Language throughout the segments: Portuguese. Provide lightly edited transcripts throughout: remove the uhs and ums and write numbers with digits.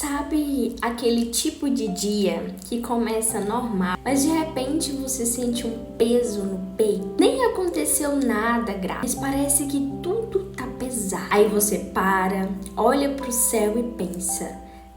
Sabe aquele tipo de dia que começa normal, mas de repente você sente um peso no peito? Nem aconteceu nada grave, mas parece que tudo tá pesado. Aí você para, olha pro céu e pensa: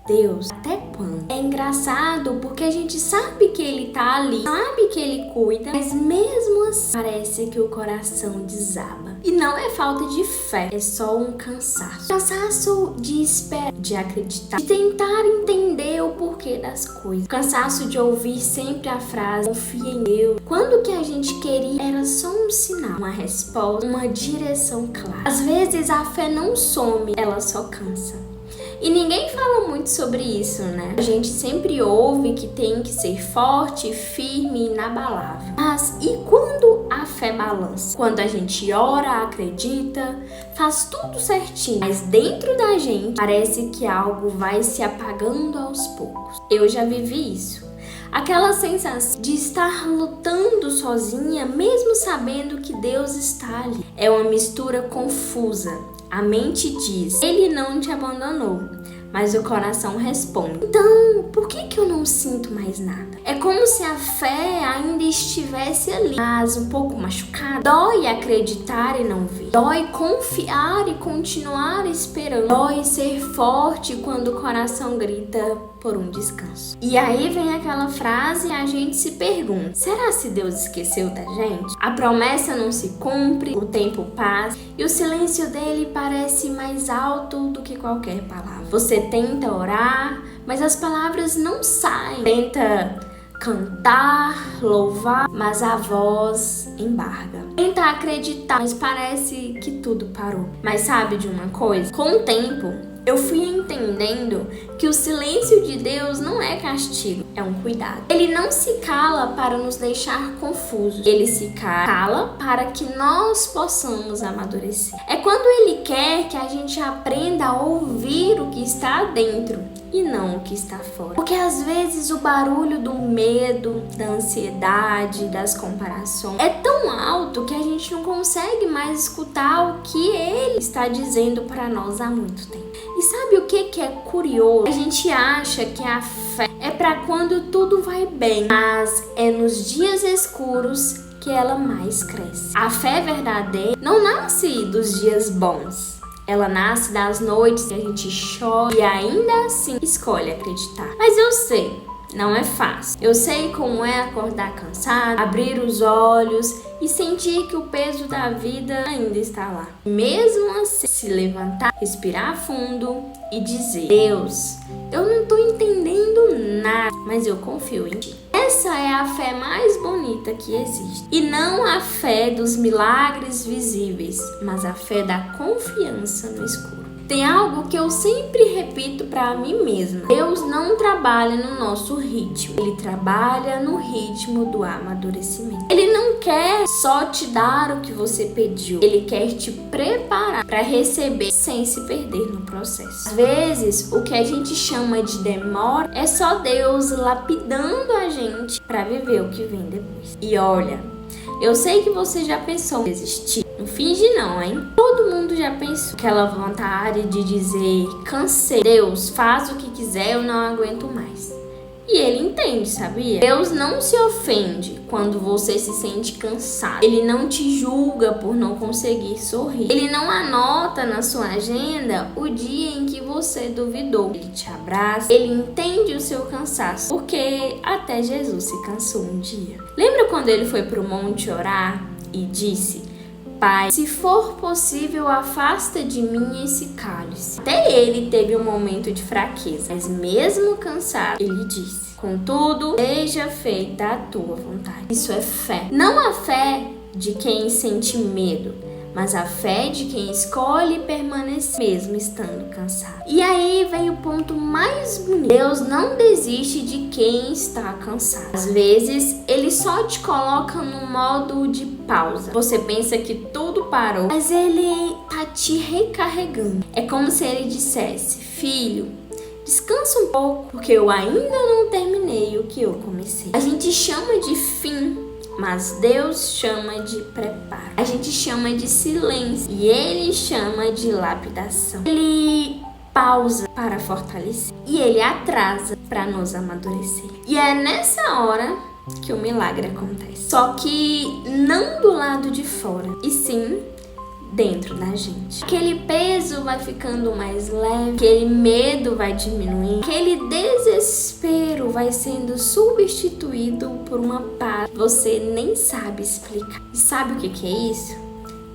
Deus, até quando? É engraçado porque a gente sabe que Ele tá ali, sabe que Ele cuida, mas mesmo assim parece que o coração desaba. E não é falta de fé, é só um cansaço. Cansaço de esperar, de acreditar, de tentar entender o porquê das coisas. Cansaço de ouvir sempre a frase: confia em Deus, quando que a gente queria era só um sinal, uma resposta, uma direção clara. Às vezes a fé não some, ela só cansa. E ninguém fala muito sobre isso, né? A gente sempre ouve que tem que ser forte, firme e inabalável. Mas e quando a fé balança? Quando a gente ora, acredita, faz tudo certinho, mas dentro da gente parece que algo vai se apagando aos poucos. Eu já vivi isso. Aquela sensação de estar lutando sozinha, mesmo sabendo que Deus está ali. É uma mistura confusa. A mente diz: Ele não te abandonou, mas o coração responde: então, por que eu não sinto mais nada? É como se a fé ainda estivesse ali, mas um pouco machucada. Dói acreditar e não ver. Dói confiar e continuar esperando. Dói ser forte quando o coração grita por um descanso. E aí vem aquela frase e a gente se pergunta: será se Deus esqueceu da gente? A promessa não se cumpre, o tempo passa e o silêncio dele parece mais alto do que qualquer palavra. Você tenta orar, mas as palavras não saem. Tenta cantar, louvar, mas a voz embarga. Tenta acreditar, mas parece que tudo parou. Mas sabe de uma coisa? Com o tempo, eu fui entendendo que o silêncio de Deus não é castigo, é um cuidado. Ele não se cala para nos deixar confusos. Ele se cala para que nós possamos amadurecer. É quando Ele quer que a gente aprenda a ouvir o que está dentro e não o que está fora. Porque às vezes o barulho do medo, da ansiedade, das comparações é tão alto que a gente não consegue mais escutar o que Ele está dizendo para nós há muito tempo. E sabe o que é curioso? A gente acha que a fé é para quando tudo vai bem, mas é nos dias escuros que ela mais cresce. A fé verdadeira não nasce dos dias bons. Ela nasce das noites que a gente chora e ainda assim escolhe acreditar. Mas eu sei, não é fácil. Eu sei como é acordar cansado, abrir os olhos e sentir que o peso da vida ainda está lá. Mesmo assim, se levantar, respirar fundo e dizer: Deus, eu não estou entendendo nada, mas eu confio em Ti. Essa é a fé mais bonita que existe. E não a fé dos milagres visíveis, mas a fé da confiança no escuro. Tem algo que eu sempre repito para mim mesma: Deus não trabalha no nosso ritmo, Ele trabalha no ritmo do amadurecimento. Ele não quer só te dar o que você pediu, Ele quer te preparar para receber sem se perder no processo. Às vezes, o que a gente chama de demora é só Deus lapidando a gente para viver o que vem depois. E olha, eu sei que você já pensou em desistir. Não finge não, hein? Todo mundo já pensou. Aquela vontade de dizer: cansei, Deus, faz o que quiser, eu não aguento mais. E Ele entende, sabia? Deus não se ofende quando você se sente cansado. Ele não te julga por não conseguir sorrir. Ele não anota na sua agenda o dia em que você duvidou. Ele te abraça, Ele entende o seu cansaço, porque até Jesus se cansou um dia. Lembra quando Ele foi para o monte orar e disse: Pai, se for possível, afasta de mim esse cálice. Até Ele teve um momento de fraqueza, mas mesmo cansado, Ele disse: contudo, seja feita a tua vontade. Isso é fé. Não a fé de quem sente medo, mas a fé de quem escolhe permanecer mesmo estando cansado. E aí vem o ponto mais bonito: Deus não desiste de quem está cansado. Às vezes, Ele só te coloca no modo de pausa. Você pensa que tudo parou, mas Ele tá te recarregando. É como se Ele dissesse: filho, descansa um pouco, porque eu ainda não terminei o que eu comecei. A gente chama de fim, mas Deus chama de preparo. A gente chama de silêncio e Ele chama de lapidação. Ele pausa para fortalecer e ele atrasa para nos amadurecer. E é nessa hora que o milagre acontece. Só que não do lado de fora, e sim dentro da gente. Aquele peso vai ficando mais leve, aquele medo vai diminuindo, aquele desespero vai sendo substituído por uma paz que você nem sabe explicar. E sabe o que é isso?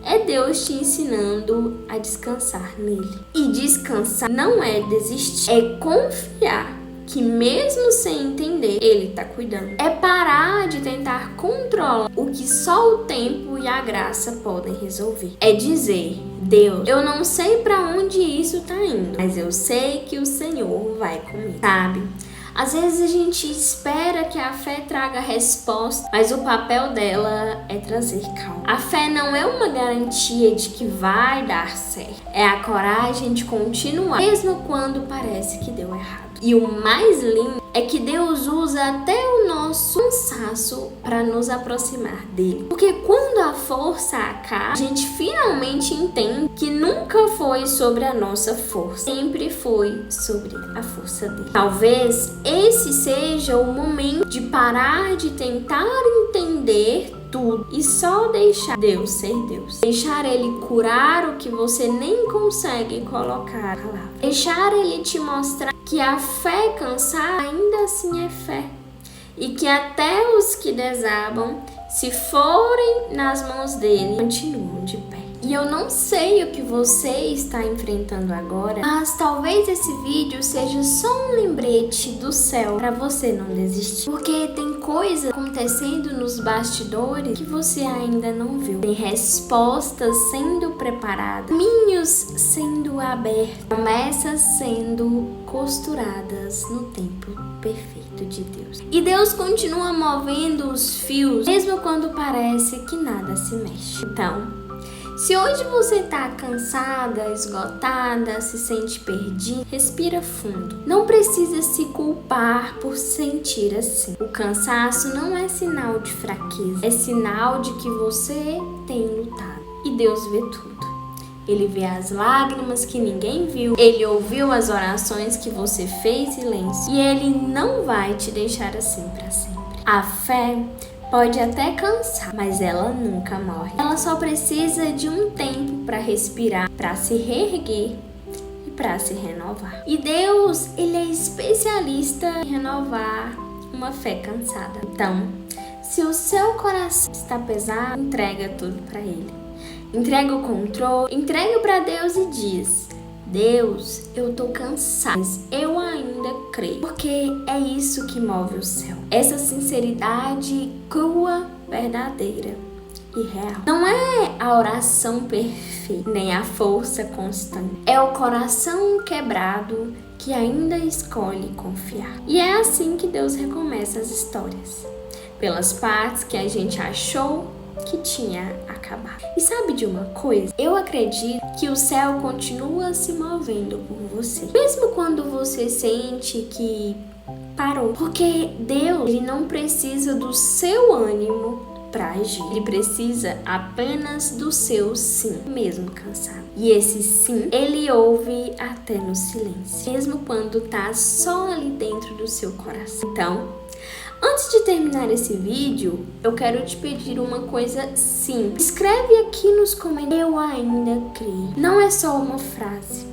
É Deus te ensinando a descansar nele. E descansar não é desistir, é confiar que mesmo sem entender, ele tá cuidando. É parar de tentar controlar o que só o tempo e a graça podem resolver. É dizer: Deus, eu não sei para onde isso tá indo, mas eu sei que o Senhor vai comigo, sabe? Às vezes a gente espera que a fé traga resposta, mas o papel dela é trazer calma. A fé não é uma garantia de que vai dar certo. É a coragem de continuar, mesmo quando parece que deu errado. E o mais lindo é que Deus usa até o nosso cansaço para nos aproximar dele. Porque quando a força acaba, a gente finalmente entende que nunca foi sobre a nossa força, sempre foi sobre a força dele. Talvez esse seja o momento de parar de tentar entender tudo e só deixar Deus ser Deus. Deixar ele curar o que você nem consegue colocar na palavra. Deixar ele te mostrar que a fé cansada ainda assim é fé. E que até os que desabam, se forem nas mãos dele, continuam de pé. E eu não sei o que você está enfrentando agora, mas talvez esse vídeo seja só um lembrete do céu para você não desistir. Porque tem coisa acontecendo nos bastidores que você ainda não viu. Tem respostas sendo preparadas, caminhos sendo abertos, promessas sendo costuradas no tempo perfeito de Deus. E Deus continua movendo os fios, mesmo quando parece que nada se mexe. Então, se hoje você está cansada, esgotada, se sente perdida, respira fundo. Não precisa se culpar por sentir assim. O cansaço não é sinal de fraqueza, é sinal de que você tem lutado. E Deus vê tudo. Ele vê as lágrimas que ninguém viu. Ele ouviu as orações que você fez em silêncio. E Ele não vai te deixar assim para sempre. A fé pode até cansar, mas ela nunca morre. Ela só precisa de um tempo para respirar, para se reerguer e para se renovar. E Deus, Ele é especialista em renovar uma fé cansada. Então, se o seu coração está pesado, entrega tudo para Ele. Entrega o controle, entrega para Deus e diz: Deus, eu tô cansado, mas eu ainda creio. Porque é isso que move o céu. Essa sinceridade crua, verdadeira e real. Não é a oração perfeita, nem a força constante. É o coração quebrado que ainda escolhe confiar. E é assim que Deus recomeça as histórias. Pelas partes que a gente achou que tinha acabado. E sabe de uma coisa? Eu acredito que o céu continua se movendo por você. Mesmo quando você sente que parou. Porque Deus, Ele não precisa do seu ânimo para agir. Ele precisa apenas do seu sim, mesmo cansado. E esse sim, Ele ouve até no silêncio. Mesmo quando tá só ali dentro do seu coração. Então, antes de terminar esse vídeo, eu quero te pedir uma coisa simples. Escreve aqui nos comentários: eu ainda creio. Não é só uma frase,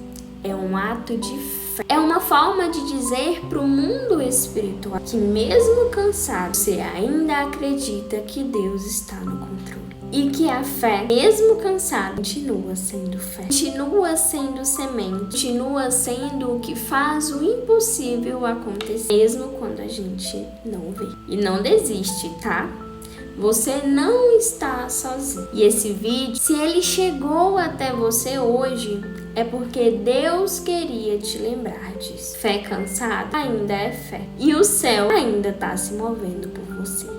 é um ato de fé. É uma forma de dizer para o mundo espiritual que mesmo cansado, você ainda acredita que Deus está no controle. E que a fé, mesmo cansada, continua sendo fé. Continua sendo semente. Continua sendo o que faz o impossível acontecer, mesmo quando a gente não vê. E não desiste, tá? Você não está sozinho. E esse vídeo, se ele chegou até você hoje, é porque Deus queria te lembrar disso. Fé cansada ainda é fé. E o céu ainda está se movendo por você.